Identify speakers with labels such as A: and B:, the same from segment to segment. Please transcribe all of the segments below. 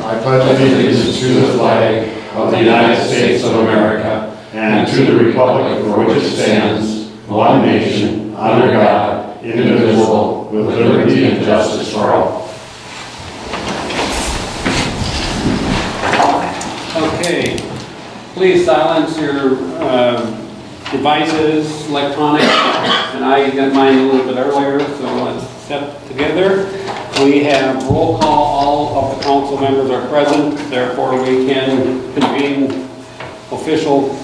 A: I pledge allegiance to the flag of the United States of America and to the republic for which it stands, one nation, under God, indivisible, with liberty and justice for all.
B: Okay, please silence your devices, electronic, and I got mine a little bit earlier, so let's step together. We have roll call, all of the council members are present, therefore we can convene official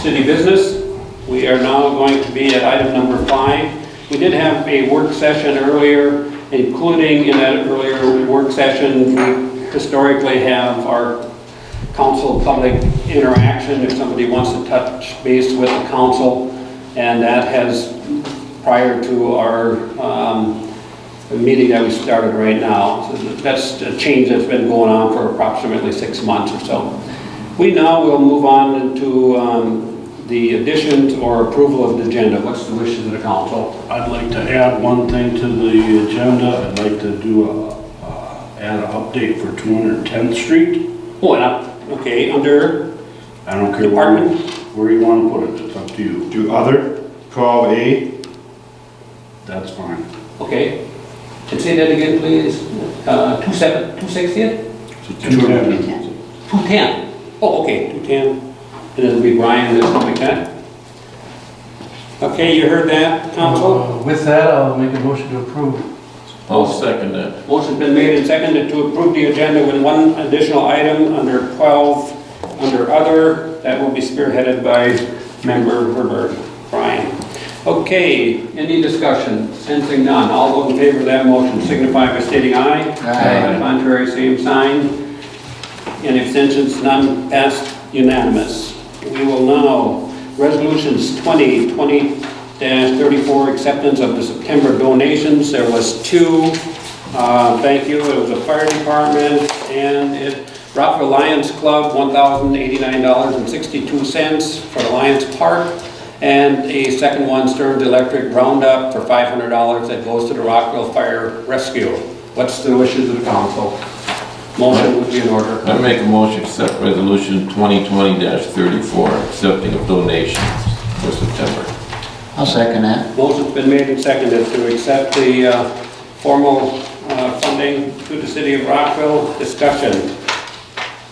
B: city business. We are now going to be at item number 5. We did have a work session earlier, including in that earlier work session, we historically have our council public interaction if somebody wants to touch base with the council, and that has, prior to our meeting that we started right now. So that's a change that's been going on for approximately 6 months or so. We now will move on into the additions or approval of the agenda. What's the wishes of the council?
C: I'd like to add one thing to the agenda. I'd like to do add an update for 210th Street.
B: Oh, okay, under
C: I don't care
B: department?
C: where you want to put it. It's up to you.
A: Do other, 12A.
C: That's fine.
B: Okay. And say that again, please. 260?
C: 210.
B: 210. Oh, okay, 210. And it'll be Brian and something like that. Okay, you heard that, council?
D: With that, I'll make a motion to approve.
E: I'll second that.
B: Motion's been made and seconded to approve the agenda with one additional item under 12, under other, that will be spearheaded by member Herbert. Brian. Okay, any discussion? Sensing none. All those in favor of that motion signify by stating aye.
E: Aye.
B: Contrary, same sign. Any abstentions? None. Passed unanimous. We will now, resolutions 2020-34, acceptance of the September donations. There was 2. Thank you. It was a fire department and Rockville Lions Club, $1,089.62 for the Lions Park. And a second one, Stearns Electric Roundup for $500 that goes to the Rockville Fire Rescue. What's the wishes of the council? Motion would be in order.
E: I make a motion to accept resolution 2020-34, accepting of donations for September.
F: I'll second that.
B: Motion's been made and seconded to accept the formal funding to the city of Rockville. Discussion.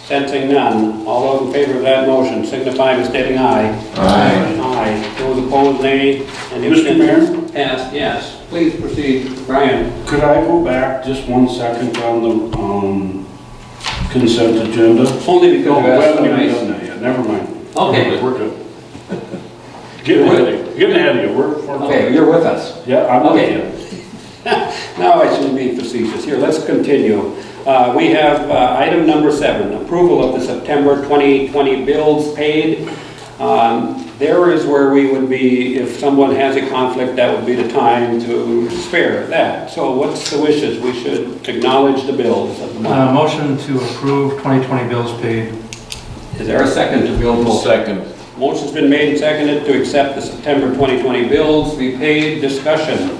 B: Sensing none. All those in favor of that motion signify by stating aye.
E: Aye.
B: Aye. Those opposed, nay. And
C: Mr. Mayor?
B: Passed, yes. Please proceed, Brian.
C: Could I go back just 1 second on the consent agenda?
B: Only because
C: No, we
B: that's
C: haven't
B: so
C: even
B: nice.
C: done that yet. Never mind.
B: Okay.
C: We're good. Getting ahead of you. We're
B: Okay, you're with us.
C: Yeah, I'm with
B: Okay.
C: you.
B: Now I shouldn't be facetious. Here, let's continue. We have item number 7, approval of the September 2020 bills paid. There is where we would be, if someone has a conflict, that would be the time to spare that. So what's the wishes? We should acknowledge the bills of the month.
D: Motion to approve 2020 bills paid.
B: Is there a second to bill both?
E: Second.
B: Motion's been made and seconded to accept the September 2020 bills be paid. Discussion.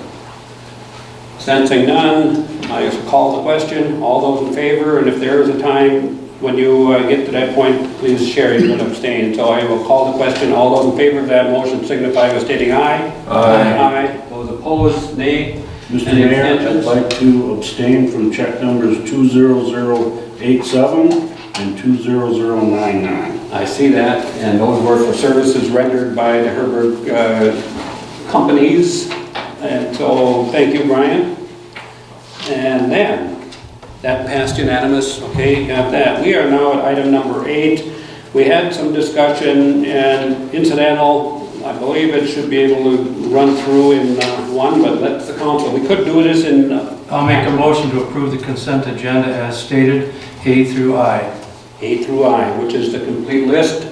B: Sensing none, I call the question. All those in favor, and if there is a time when you get to that point, please share, you can abstain. So I will call the question. All those in favor of that motion signify by stating aye.
E: Aye.
B: Aye. Those opposed, nay.
C: Mr.
B: Any
C: Mayor, I'd
B: abstentions?
C: like to abstain from check numbers 20087 and 20099.
B: I see that, and those were for services rendered by the Herbert companies. And so, thank you, Brian. And then, that passed unanimous. Okay, got that. We are now at item number 8. We had some discussion and incidental. I believe it should be able to run through in one, but let the council. We could do this in.
D: I'll make a motion to approve the consent agenda as stated, A through I.
B: A through I, which is the complete list.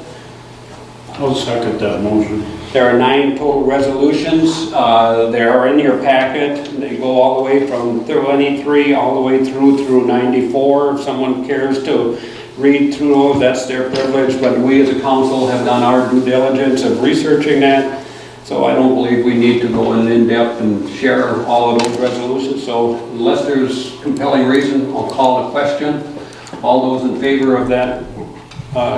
C: I'll second that motion.
B: There are 9 total resolutions. They are in your packet. They go all the way from 23 all the way through 94. If someone cares to read through those, that's their privilege. But we as a council have done our due diligence of researching that. So I don't believe we need to go in depth and share all of those resolutions. So unless there's compelling reason, I'll call the question. All those in favor of that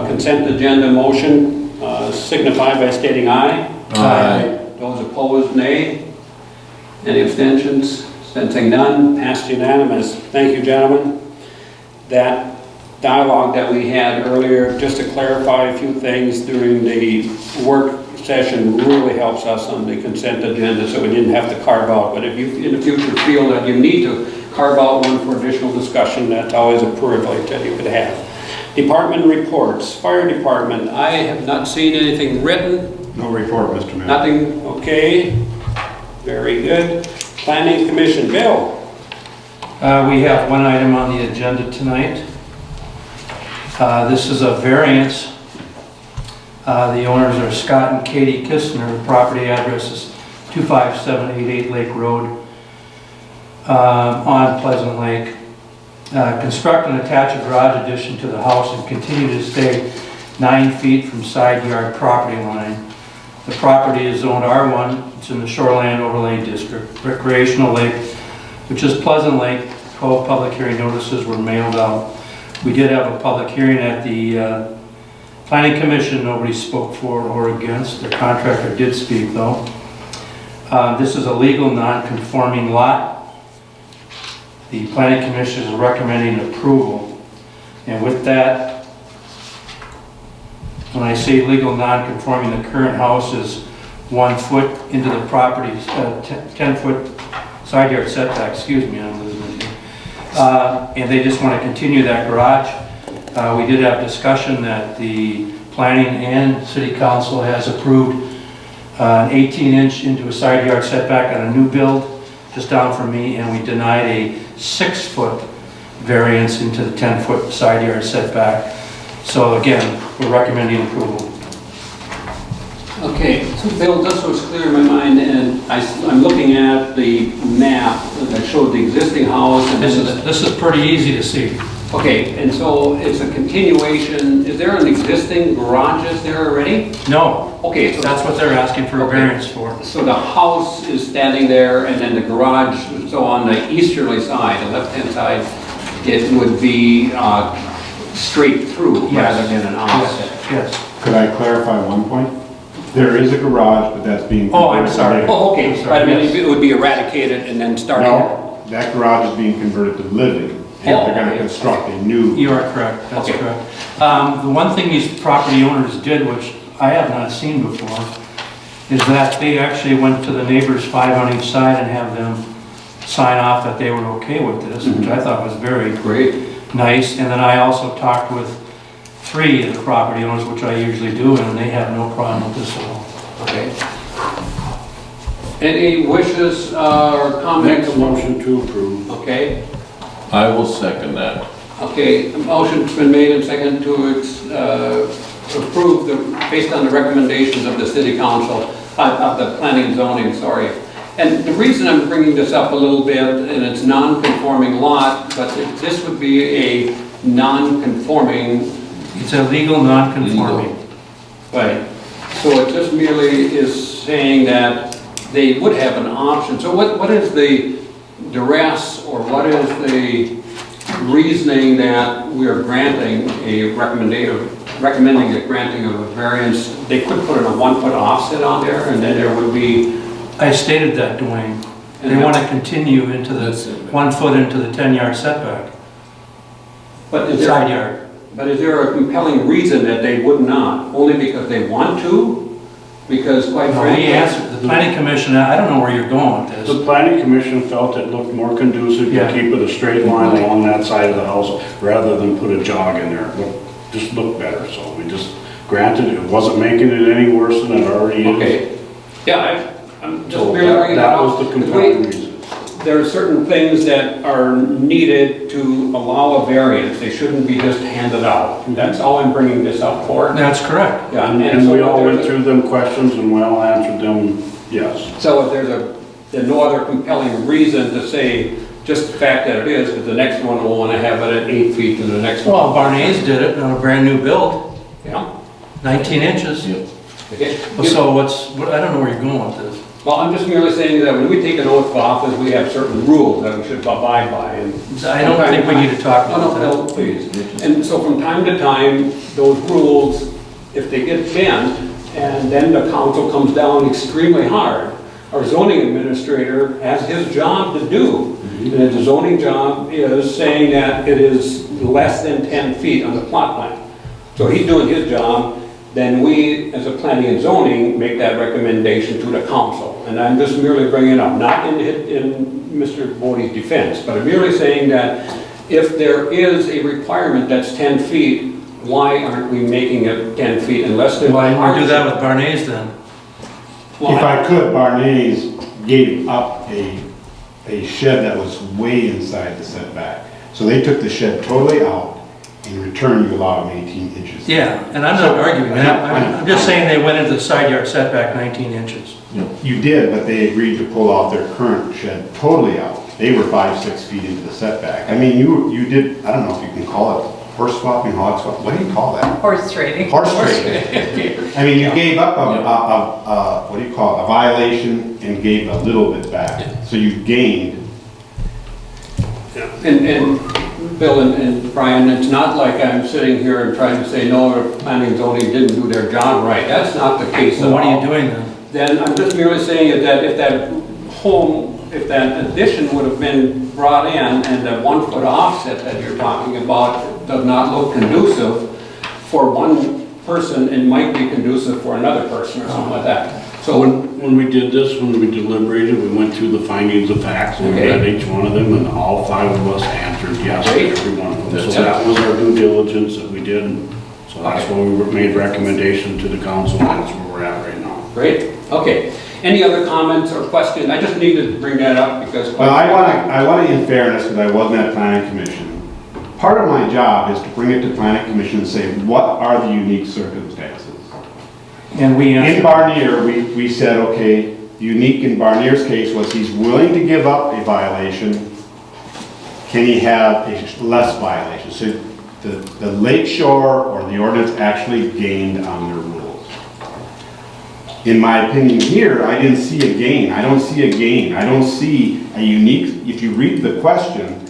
B: consent agenda motion signify by stating aye.
E: Aye.
B: Those opposed, nay. Any abstentions? Sensing none, passed unanimous. Thank you, gentlemen. That dialogue that we had earlier, just to clarify a few things during the work session, really helps us on the consent agenda, so we didn't have to carve out. But if you in the future feel that you need to carve out one for additional discussion, that's always a privilege that you could have. Department reports. Fire department, I have not seen anything written.
A: No report, Mr. Mayor.
B: Nothing, okay. Very good. Planning commission, Bill.
D: We have one item on the agenda tonight. This is a variance. The owners are Scott and Katie Kistner. The property address is 25788 Lake Road on Pleasant Lake. Construct and attach a garage addition to the house and continue to stay 9 feet from side yard property line. The property is zoned R1. It's in the Shoreland Overlay District. Recreational lake, which is Pleasant Lake. 12 public hearing notices were mailed out. We did have a public hearing at the Planning Commission. Nobody spoke for or against. The contractor did speak though. This is a legal non-conforming lot. The Planning Commission is recommending approval. And with that, when I say legal non-conforming, the current house is 1 foot into the property's 10-foot side yard setback, excuse me, I'm losing it here. And they just want to continue that garage. We did have discussion that the planning and city council has approved an 18-inch into a side yard setback on a new build, just down from me, and we denied a 6-foot variance into the 10-foot side yard setback. So again, we're recommending approval.
B: Okay, so Bill, just so it's clear in my mind, and I'm looking at the map that showed the existing house. And
D: This is pretty easy to see.
B: okay, and so it's a continuation. Is there an existing garages there already?
D: No.
B: Okay, so
D: That's what they're asking for a
B: Okay.
D: variance for.
B: So the house is standing there, and then the garage, so on the easterly side, the left-hand side, it would be straight through
D: Yes.
B: rather than an offset.
D: Yes.
A: Could I clarify one point? There is a garage, but that's being.
D: Oh, I'm sorry.
B: Oh, okay,
D: I'm sorry,
B: but I mean,
D: yes.
B: it would be eradicated and then start over.
A: No, that garage is being converted to living. And
B: Oh,
A: they're gonna
B: okay.
A: construct a new.
D: You are correct, that's
B: Okay.
D: correct. The one thing these property owners did, which I have not seen before, is that they actually went to the neighbors 5 on each side and have them sign off that they were okay with this, which I thought was very
B: Great.
D: nice. And then I also talked with 3 of the property owners, which I usually do, and they have no problem with this at all.
B: Okay. Any wishes or
C: Make
B: comments?
C: a motion to approve.
B: Okay,
E: I will second that.
B: okay, a motion's been made and seconded to approve based on the recommendations of the city council, of the planning and zoning, sorry. And the reason I'm bringing this up a little bit, and it's non-conforming lot, but this would be a non-conforming.
D: It's a legal non-conforming.
B: Right. So it just merely is saying that they would have an option. So what is the duress, or what is the reasoning that we are granting a recommending a granting of a variance? They could put in a 1-foot offset on there, and then there would be.
D: I stated that, Dwayne. They want to continue into the
E: That's it.
D: 1 foot into the 10-yard setback,
B: But is
D: side
B: there,
D: yard.
B: but is there a compelling reason that they would not? Only because they want to? Because quite
D: No,
B: frankly.
D: he answered, the planning commission, I don't know where you're going with this.
C: The planning commission felt it looked more conducive
D: Yeah.
C: to keep it a straight line along that side of the house rather than put a jog in there. Just looked better, so we just granted it. It wasn't making it any worse than it already is.
B: Okay. Yeah, I'm just
C: So
B: really bringing it
C: that
B: up.
C: was the compelling reason.
B: There are certain things that are needed to allow a variance. They shouldn't be just handed out. That's all I'm bringing this up for.
D: That's correct.
B: Yeah,
C: And
B: so
C: we
B: if
C: all
B: there's
C: went
B: a-
C: through them questions and we all answered them, yes.
B: So if there's no other compelling reason to say just the fact that it is, because the next one will want to have it at 8 feet and the next
D: Well,
B: one.
D: Barney's did it on a brand new build,
B: Yeah.
D: 19 inches.
E: Yep.
D: So I don't know where you're going with this.
B: Well, I'm just merely saying that when we take an oath of office, we have certain rules that we should abide by. And
D: I don't think we need to talk about that.
B: No, please. And so from time to time, those rules, if they get bent, and then the council comes down extremely hard, our zoning administrator has his job to do. And the zoning job is saying that it is less than 10 feet on the plot plan. So he's doing his job, then we, as a planning and zoning, make that recommendation to the council. And I'm just merely bringing it up, not in Mr. Bodie's defense, but I'm merely saying that if there is a requirement that's 10 feet, why aren't we making it 10 feet unless there's...
D: Why don't we do that with Barney's then?
A: If I could, Barney's gave up a shed that was way inside the setback. So they took the shed totally out. In return, you allow them 18 inches.
D: Yeah, and I'm not arguing that. I'm just saying they went into the side yard setback 19 inches.
A: You did, but they agreed to pull out their current shed totally out. They were 5-6 feet into the setback. I mean, you did, I don't know if you can call it horse swapping, hog swapping, what do you call that?
G: Horse trading.
A: Horse trading. I mean, you gave up what do you call it, a violation and gave a little bit back. So you gained.
B: And Bill and Brian, it's not like I'm sitting here and trying to say, no, the planning and zoning didn't do their job right. That's not the case at all.
D: What are you doing then?
B: Then I'm just merely saying that if that home, if that addition would have been brought in and the 1 foot offset that you're talking about does not look conducive for one person, it might be conducive for another person or something like that.
C: So when we did this, when we deliberated, we went through the findings of facts, and we read each one of them, and all 5 of us answered yes to every one of them. So that was our due diligence that we did. So that's why we made recommendation to the council, and that's where we're at right now.
B: Great, okay. Any other comments or questions? I just needed to bring that up because...
A: Well, I want to, in fairness, because I wasn't at planning commission, part of my job is to bring it to planning commission and say, what are the unique circumstances?
D: And we
A: In
D: answered.
A: Barnier, we said, okay, unique in Barnier's case was he's willing to give up a violation. Can he have a less violation? So the lake shore or the ordinance actually gained on their rules. In my opinion here, I didn't see a gain. I don't see a gain. I don't see a unique, if you read the question,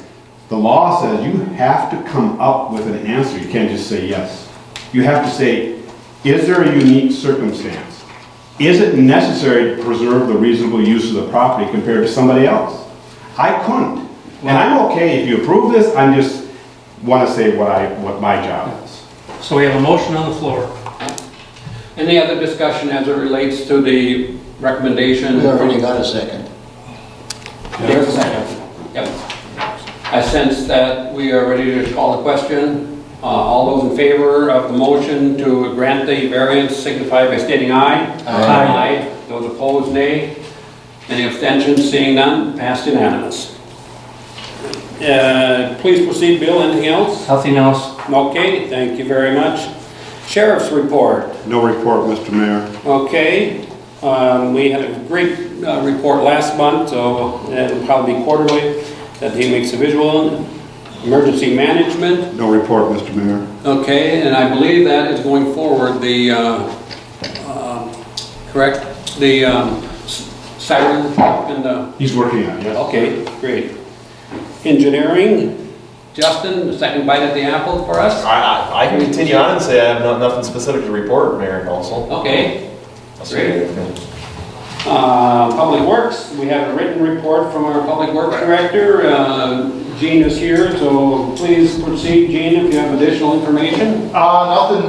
A: the law says you have to come up with an answer. You can't just say yes. You have to say, is there a unique circumstance? Is it necessary to preserve the reasonable use of the property compared to somebody else? I couldn't. And I'm okay if you approve this, I just want to say what my job is.
D: So we have a motion on the floor.
B: Any other discussion as it relates to the recommendation?
F: We already got a second.
B: There's a second. Yep. I sense that we are ready to call the question. All those in favor of the motion to grant the variance signify by stating aye.
D: Aye.
B: Those opposed, nay. Any abstentions? Seeing none, passed unanimous. Please proceed, Bill. Anything else?
D: Nothing else?
B: Okay, thank you very much. Sheriff's report.
A: No report, Mr. Mayor.
B: Okay, we had a great report last month, so it'll probably be quarterly, that he makes a visual. Emergency management.
A: No report, Mr. Mayor.
B: Okay, and I believe that is going forward, the, correct? The siren and the,
A: He's working on it, yes.
B: okay, great. Engineering, Justin, the second bite at the apple for us?
H: I can continue on and say I have nothing specific to report, Mayor and Council.
B: Okay, great. Public Works, we have a written report from our Public Works Director. Gene is here, so please proceed, Gene, if you have additional information.
I: Nothing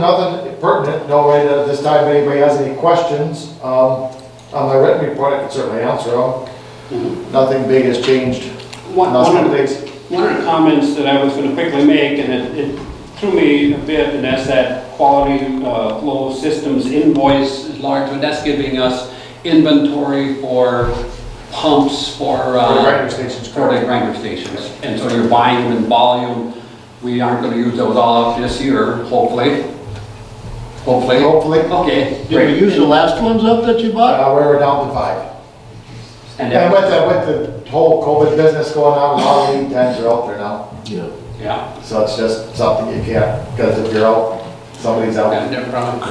I: pertinent. No way that this time if anybody has any questions on my written report, I can certainly answer them. Nothing big has changed.
B: One of the comments that I was going to quickly make, and it threw me a bit, and that's that quality flow systems invoice is large, but that's giving us inventory for pumps for
I: the grinder stations.
B: For the grinder stations. And so you're buying them in volume. We aren't going to use those all up this year, hopefully. Hopefully.
I: Hopefully.
B: Okay.
F: Did we use the last ones up that you bought?
I: We're down to 5.
B: And
I: And with the whole COVID business going on, a lot of lead times are out there now.
F: Yeah.
B: yeah.
I: So it's just something you can't, because if you're out, somebody's out.
B: Yeah, no problem.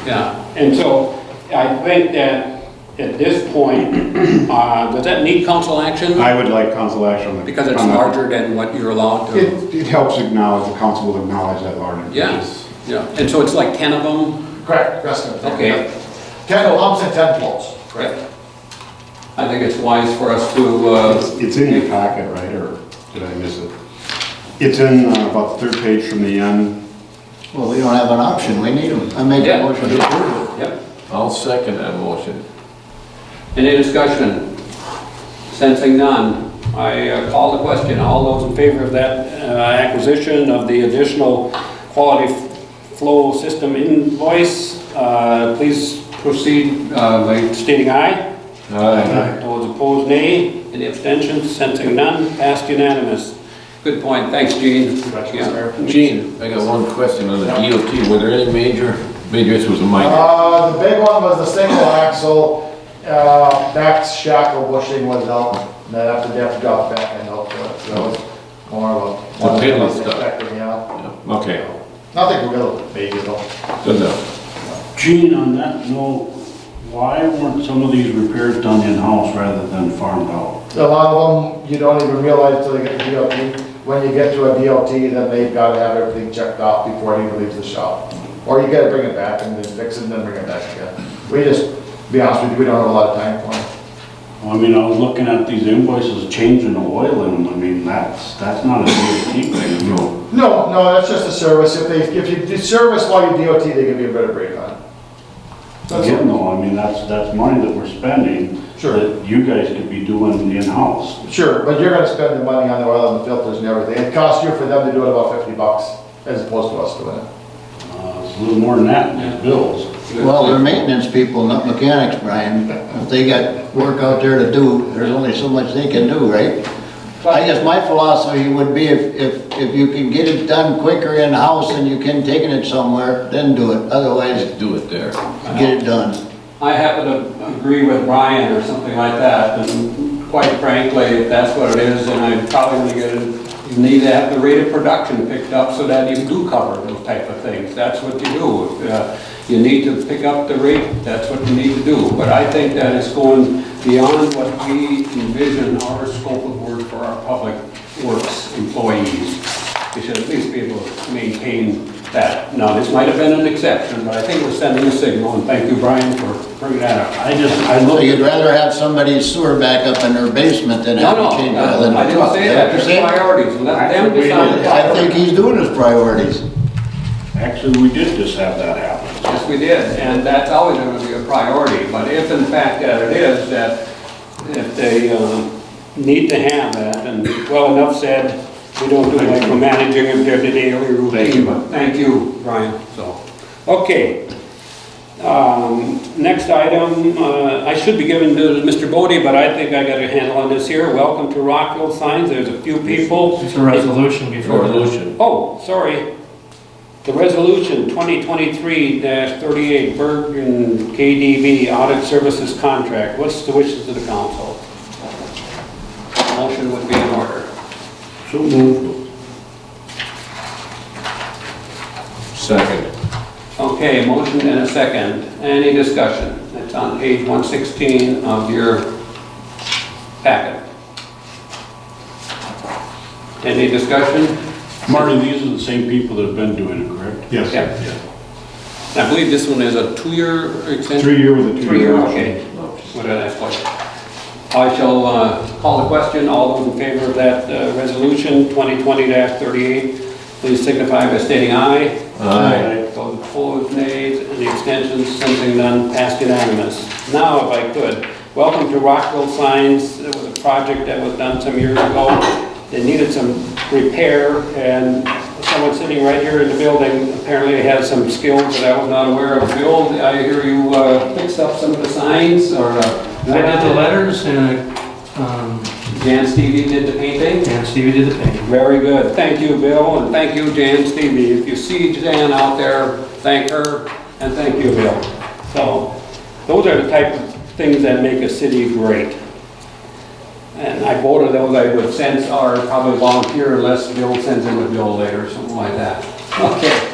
B: Yeah, and so I think that at this point, does that need council action?
G: I would like council action on that.
B: Because it's larger than what you're allowed to?
G: It helps acknowledge, the council will acknowledge that larger.
B: Yeah, yeah, and so it's like 10 of them?
I: Correct, rest
B: Okay.
I: 10 pumps and 10 floats. Correct.
B: I think it's wise for us to,
G: It's in your packet, right, or did I miss it? It's in about the third page from the end.
F: Well, we don't have an option, we need them. I make a
B: Yeah.
F: motion to approve it.
B: yep.
E: I'll second that motion.
B: Any discussion? Sensing none, I call the question. All those in favor of that acquisition of the additional quality flow system invoice, please proceed by stating aye.
E: Aye.
B: Those opposed, nay. Any abstentions? Sensing none, passed unanimous. Good point, thanks, Gene. Yeah.
E: Gene, I got one question on the DOT. Were there any major issues with minor?
I: The big one was the single axle, back shackle bushing was out, and then after they have to drop the back end out for it, so that was more of a.
E: The piddly
I: one
E: stuff.
I: expected, yeah.
E: Yeah, okay,
I: Nothing real big, though.
E: good enough.
C: Gene, on that note, why weren't some of these repairs done in-house rather than farmed out?
I: A lot of them, you don't even realize till they get to DOT. When you get to a DOT, then they've got to have everything checked off before it even leaves the shop. Or you gotta bring it back and then fix it and then bring it back again. We just, to be honest with you, we don't have a lot of time for it.
C: Well, I mean, I was looking at these invoices changing the oil in them. I mean, that's not a DOT thing. No.
I: No, that's just a service. If you do service while you DOT, they give you a better break on it. That's
C: Again,
I: all.
C: though, I mean, that's money that we're spending.
I: Sure.
C: That you guys could be doing in-house.
I: Sure, but you're gonna spend the money on the oil and the filters and everything. It costs you for them to do it about $50 as opposed to us doing it.
C: It's a little more than that in these bills.
F: Well, they're maintenance people, not mechanics, Brian. If they got work out there to do, there's only so much they can do, right? I guess my philosophy would be if you can get it done quicker in-house and you can taking it somewhere, then do it. Otherwise,
E: Just do it there.
F: get it done.
B: I happen to agree with Brian or something like that, and quite frankly, if that's what it is, then I'm probably gonna get it, you need to have the rate of production picked up so that you do cover those type of things. That's what you do. You need to pick up the rate, that's what you need to do. But I think that is going beyond what we envision our scope of work for our public works employees. We should at least be able to maintain that. Now, this might have been an exception, but I think we're sending a signal, and thank you, Brian, for bringing that up.
C: I
F: So
C: look,
F: you'd rather have somebody's sewer back up in their basement than have
B: No,
F: to change
B: no,
F: oil in the
B: I didn't
F: truck.
B: say
F: Is
B: that,
F: what
B: there's
F: you're saying?
B: priorities, let them decide the
F: I think
B: priorities.
F: he's doing his priorities.
C: actually, we did just have that happen.
B: Yes, we did, and that's always going to be a priority, but if in fact that it is, that if they need to have that, and well enough said, we don't do micromanaging of their daily routine, but thank you, Brian, so. Okay. Next item, I should be giving to Mr. Bodie, but I think I got a handle on this here. Welcome to Rockville Signs, there's a few people.
D: It's a resolution before.
E: Resolution.
B: Oh, sorry. The resolution 2023-38 Bergen KDB Audit Services Contract. What's the wishes of the council? Motion would be in order.
C: So moved.
E: Second.
B: Okay, motion and a second. Any discussion? It's on page 116 of your packet. Any discussion?
C: Marty, these are the same people that have been doing it, correct?
G: Yes.
B: Yeah. I believe this one is a 2-year extension?
G: 3 year with a 2
B: 3
G: year
B: year,
G: option.
B: okay. What did I explain? I shall call the question. All those in favor of that resolution 2020-38, please signify by stating aye.
E: Aye.
B: Those opposed, nays, and the extensions, sensing none, passed unanimous. Now, if I could, welcome to Rockville Signs. It was a project that was done some years ago. They needed some repair, and someone sitting right here in the building apparently has some skills that I was not aware of. Bill, I hear you fixed up some of the signs, or?
D: I did the letters and
B: Jan Stevie did the painting?
D: Stevie did the painting.
B: Very good. Thank you, Bill, and thank you, Jan Stevie. If you see Jan out there, thank her, and thank you, Bill. So, those are the type of things that make a city great. And I voted those I would send are probably volunteer unless Bill sends in a bill later, something like that. Okay.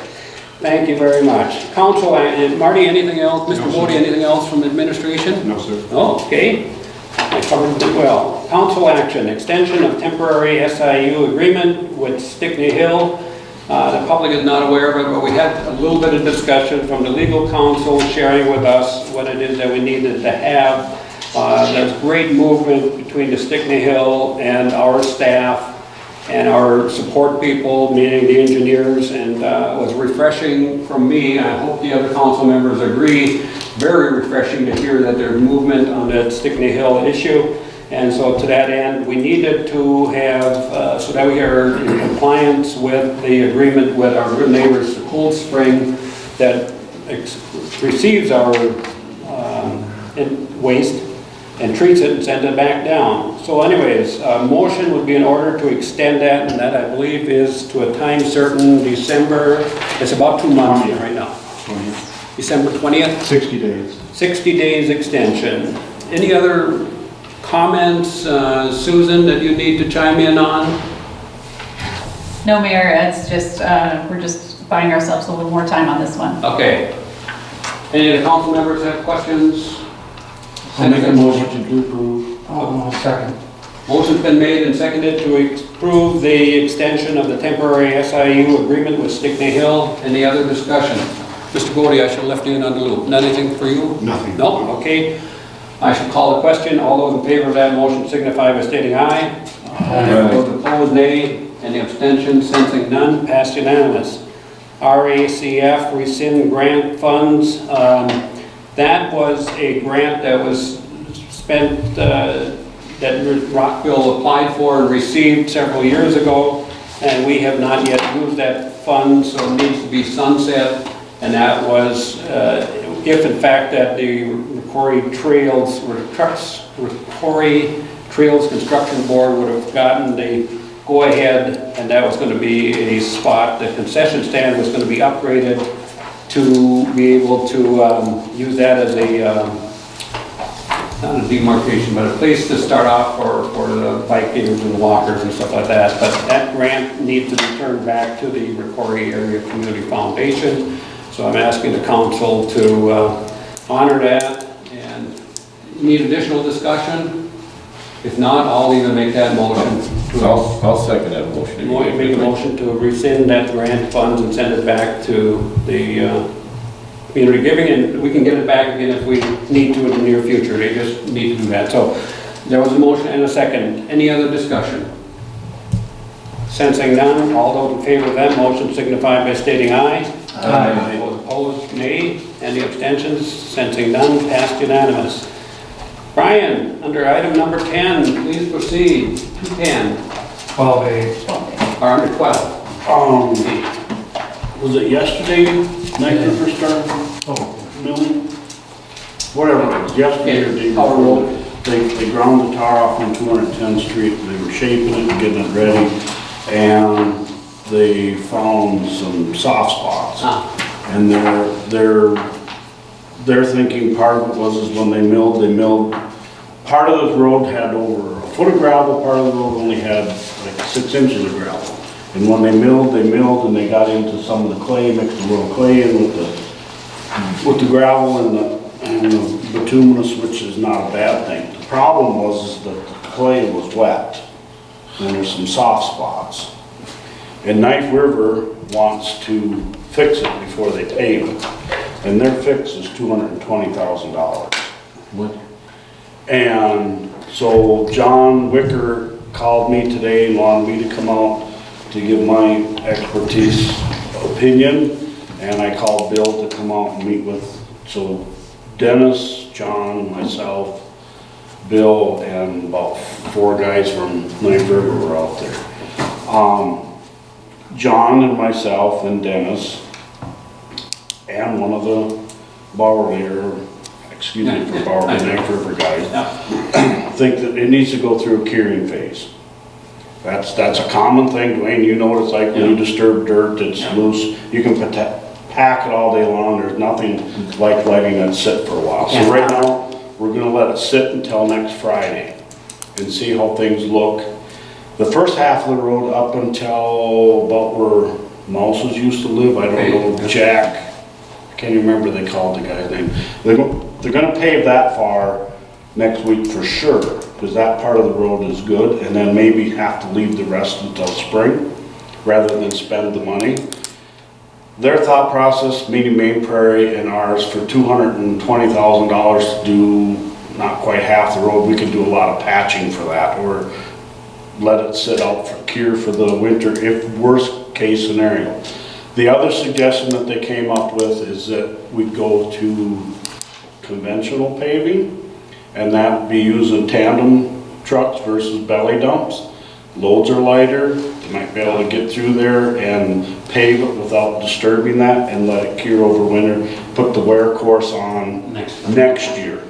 B: Thank you very much. Council, Marty, anything else? Mr.
G: No, sir.
B: Bodie, anything else from administration?
G: No, sir.
B: Oh, okay. I covered it well. Council action, extension of temporary SIU agreement with Stickney Hill. The public is not aware of it, but we had a little bit of discussion from the legal counsel sharing with us what it is that we needed to have. There's great movement between the Stickney Hill and our staff and our support people, meaning the engineers, and it was refreshing from me. I hope the other council members agree. Very refreshing to hear that there's movement on that Stickney Hill issue. And so to that end, we needed to have, so that we are in compliance with the agreement with our good neighbors, Cold Spring, that receives our waste and treats it and sends it back down. So anyways, a motion would be in order to extend that, and that I believe is to a time certain, December, it's about 2 months right now.
G: 20th.
B: December 20th?
G: 60 days.
B: 60 days extension. Any other comments, Susan, that you need to chime in on?
J: No, Mayor, it's just, we're just buying ourselves a little more time on this one.
B: Okay. Any of the council members have questions?
C: I'll make a motion to approve.
D: Oh, second.
B: Motion's been made and seconded to approve the extension of the temporary SIU agreement with Stickney Hill. Any other discussion? Mr. Bodie, I should have left you in on the loop. Anything for you?
G: Nothing.
B: No? Okay. I shall call the question. All those in favor of that motion signify by stating aye. Aye. Those opposed, nay. Any abstentions? Sensing none, passed unanimous. RACF rescind grant funds. That was a grant that was spent, that Rockville applied for and received several years ago, and we have not yet used that fund, so it needs to be sunset. And that was, if in fact that the Quarry Trails Construction Board would have gotten the go-ahead, and that was going to be a spot, the concession stand was going to be upgraded to be able to use that as a, not a demarcation, but a place to start off for the bike gators and the walkers and stuff like that. But that grant needs to be turned back to the Quarry Area Community Foundation. So I'm asking the council to honor that. And need additional discussion? If not, I'll even make that motion.
E: I'll second that motion.
B: Make a motion to rescind that grant funds and send it back to the community giving, and we can get it back again if we need to in the near future. They just need to do that. So there was a motion and a second. Any other discussion? Sensing none, all those in favor of that motion signify by stating aye.
D: Aye.
B: Those opposed, nay. Any abstentions? Sensing none, passed unanimous. Brian, under item number 10, please proceed. 210.
D: 12A.
B: Or under 12.
C: Was it yesterday night that first started?
D: Oh,
C: Milling? Whatever it was, yesterday or the day
B: Power
C: before.
B: road.
C: They ground the tar off on 210th Street, they were shaping it and getting it ready, and they found some soft spots. And they're thinking part of it was when they milled, part of the road had over a foot of gravel, part of the road only had like 6 inches of gravel. And when they milled and they got into some of the clay, mixed a little clay in with the gravel and the bituminous, which is not a bad thing. The problem was that the clay was wet and there's some soft spots. And Knife River wants to fix it before they pave it. And their fix is $220,000.
E: What?
C: And so John Wicker called me today and wanted me to come out to give my expertise opinion. And I called Bill to come out and meet with, so Dennis, John, myself, Bill, and about 4 guys from Knife River were out there. John and myself and Dennis and one of the Bowerly, Knife River guys, think that it needs to go through a curing phase. That's a common thing, Dwayne, you know what it's like when you disturb dirt, it's loose, you can pack it all day long, there's nothing like letting it sit for a while. So right now, we're gonna let it sit until next Friday and see how things look. The first half of the road up until about where Mouses used to live, I don't know, Jack, I can't even remember they called the guy's name. They're gonna pave that far next week for sure, because that part of the road is good, and then maybe have to leave the rest until spring, rather than spend the money. Their thought process, meeting Main Prairie and ours, for $220,000 to do not quite half the road, we could do a lot of patching for that, or let it sit out for cure for the winter, if worst case scenario. The other suggestion that they came up with is that we go to conventional paving, and that would be using tandem trucks versus belly dumps. Loads are lighter, you might be able to get through there and pave it without disturbing that and let it cure over winter. Put the wear course on next year.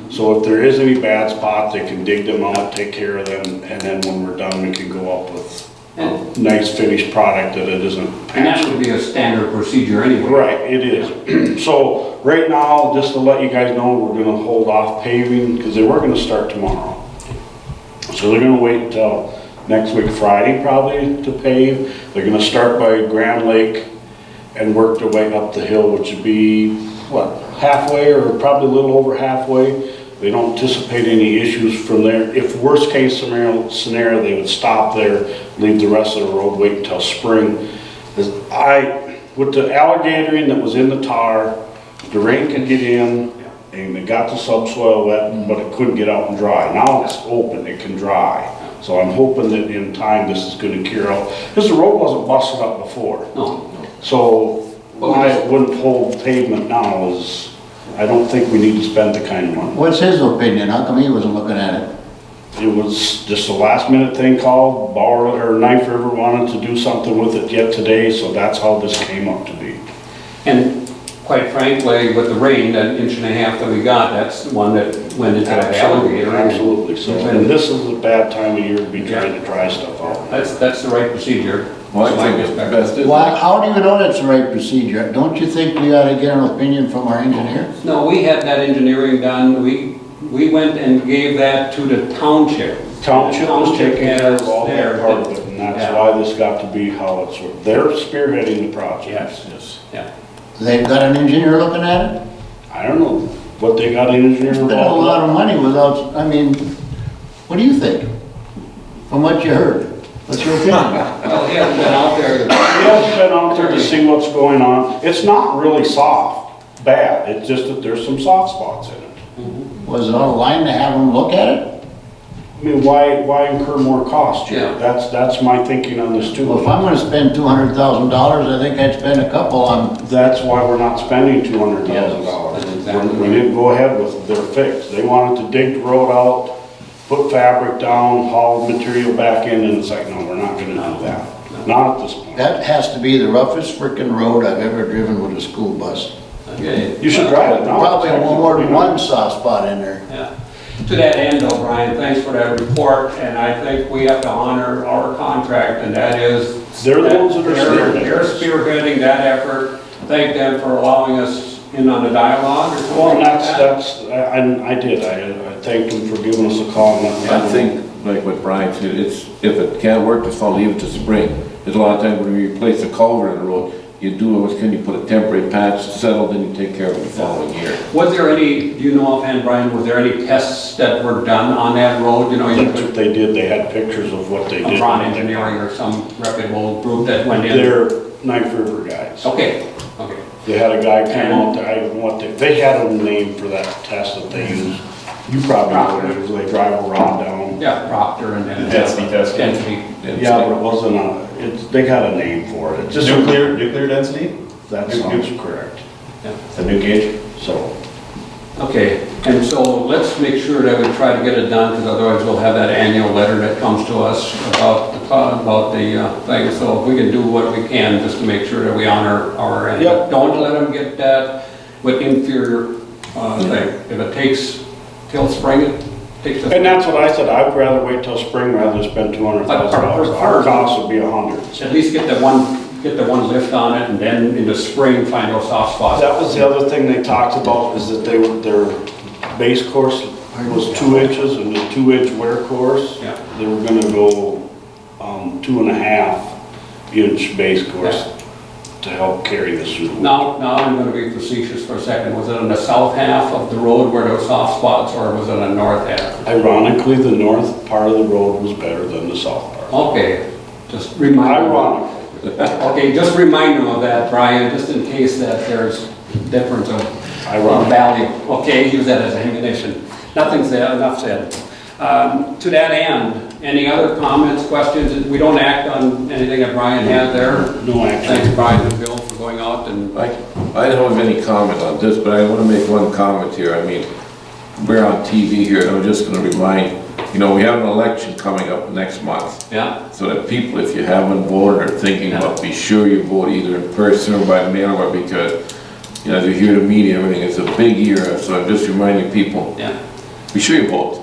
C: So if there is any bad spots, they can dig them out, take care of them, and then when we're done, we can go up with a nice finished product that it isn't patched.
B: And that would be a standard procedure anyway.
C: Right, it is. So right now, just to let you guys know, we're gonna hold off paving, because they were gonna start tomorrow. So they're gonna wait until next week, Friday probably, to pave. They're gonna start by Grand Lake and work their way up the hill, which would be, what, halfway or probably a little over halfway. They don't anticipate any issues from there. If worst case scenario, they would stop there, leave the rest of the road, wait until spring. With the alligatoring that was in the tar, the rain can get in and it got the subsoil wet, but it couldn't get out and dry. Now it's open, it can dry. So I'm hoping that in time this is gonna cure out, because the road wasn't busted up before.
B: No.
C: So why it wouldn't hold pavement now is, I don't think we need to spend the kind of money.
F: What's his opinion? How come he wasn't looking at it?
C: It was just a last minute thing called, Knife River wanted to do something with it yet today, so that's how this came up to be.
B: And quite frankly, with the rain, that inch and a half that we got, that's the one that went into the alligator.
C: Absolutely, so, and this is a bad time of year to be trying to dry stuff out.
B: That's the right procedure.
E: Well, I think it's best.
F: Well, how do you know that's the right procedure? Don't you think we ought to get an opinion from our engineer?
B: No, we had that engineering done, we went and gave that to the township.
C: Township was taking care of all
B: there,
C: that part of it, and that's why this got to be how it's, they're spearheading the project.
B: Yes.
C: Yes.
F: They've got an engineer looking at it?
C: I don't know what they got in engineering.
F: Spend a lot of money without, I mean, what do you think? From what you heard? What's your opinion?
B: Well, he hasn't been out there.
C: He hasn't been out there to see what's going on. It's not really soft, bad, it's just that there's some soft spots in it.
F: Was it on the line to have them look at it?
C: I mean, why incur more cost, Jim?
B: Yeah.
C: That's my thinking on this too.
F: Well, if I'm gonna spend $200,000, I think I'd spend a couple on,
C: That's why we're not spending $200,000.
B: Yes, exactly.
C: We didn't go ahead with their fix. They wanted to dig the road out, put fabric down, haul material back in, and it's like, no, we're not gonna do that. Not at this point.
F: that has to be the roughest frickin' road I've ever driven with a school bus.
B: Okay.
C: You should drive it now.
F: Probably more than one soft spot in there.
B: Yeah. To that end though, Brian, thanks for that report, and I think we have to honor our contract, and that is.
C: They're the ones that are spearheading.
B: They're spearheading that effort. Thank them for allowing us in on the dialogue or something
C: Well,
B: like that.
C: I did. I thanked them for giving us a call and letting us
E: I
C: know.
E: think, like what Brian said, it's, if it can't work this fall, leave it to spring. There's a lot of times when you replace a culvert in the road, you do what can, you put a temporary patch, settle, then you take care of it the following year.
B: Was there any, do you know offhand, Brian, was there any tests that were done on that road? You know, you
C: That's what
B: could,
C: they did. They had pictures of what they did.
B: Ron Engineering or some reputable group that went in?
C: They're Knife River guys.
B: Okay, okay.
C: They had a guy come out there, I don't know what they had a name for that test that they use. You probably know what it is. They drive a rod down.
B: Yeah, Proctor and then.
H: Density test.
B: Density.
C: Yeah, but it wasn't they got a name for it. It's just
H: Nuclear density?
C: That sounds correct.
B: Yeah.
C: The new gauge, so.
B: Okay, and so let's make sure that we try to get it done, because otherwise we'll have that annual letter that comes to us about the thing. So if we can do what we can just to make sure that we honor our end.
C: Yep.
B: Don't let them get that with inferior thing. If it takes till spring, it takes.
C: And that's what I said, I'd rather wait till spring rather than spend $200,000. Our cost would be $100.
B: At least get the one lift on it, and then in the spring find those soft spots.
C: That was the other thing they talked about, is that their base course was 2 inches, and the 2-inch wear course,
B: Yeah.
C: they were gonna go 2.5-inch base course. to help carry this through.
B: Now I'm gonna be facetious for a second. Was it on the south half of the road where there were soft spots, or was it on the north half?
C: Ironically, the north part of the road was better than the south part.
B: Okay, just remind them.
C: Ironically.
B: Okay, just remind them of that, Brian, just in case that there's difference of
C: Ironic.
B: value. Okay, use that as ammunition. Nothing said, enough said. To that end, any other comments, questions? We don't act on anything that Brian had there.
C: No action.
B: Thanks, Brian and Bill, for going out and,
E: I don't have any comment on this, but I want to make one comment here. I mean, we're on TV here, and I'm just going to remind, you know, we have an election coming up next month.
B: yeah,
E: So that people, if you haven't voted or thinking about, be sure you vote either in person or by mail, or because, you know, as you hear the media, everything, it's a big year, so I'm just reminding people,
B: yeah.
E: be sure you vote.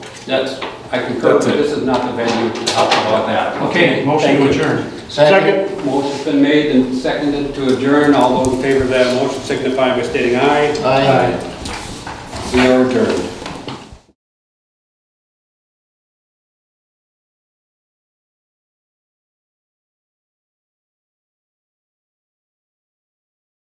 B: I concur, but
E: That's it.
B: this is not the venue to talk about that.
D: Okay, motion to
B: Thank you.
D: adjourn.
C: Second.
B: Motion's been made and seconded to adjourn. All those in favor of that motion signify by stating aye.
F: Aye.
B: We are adjourned.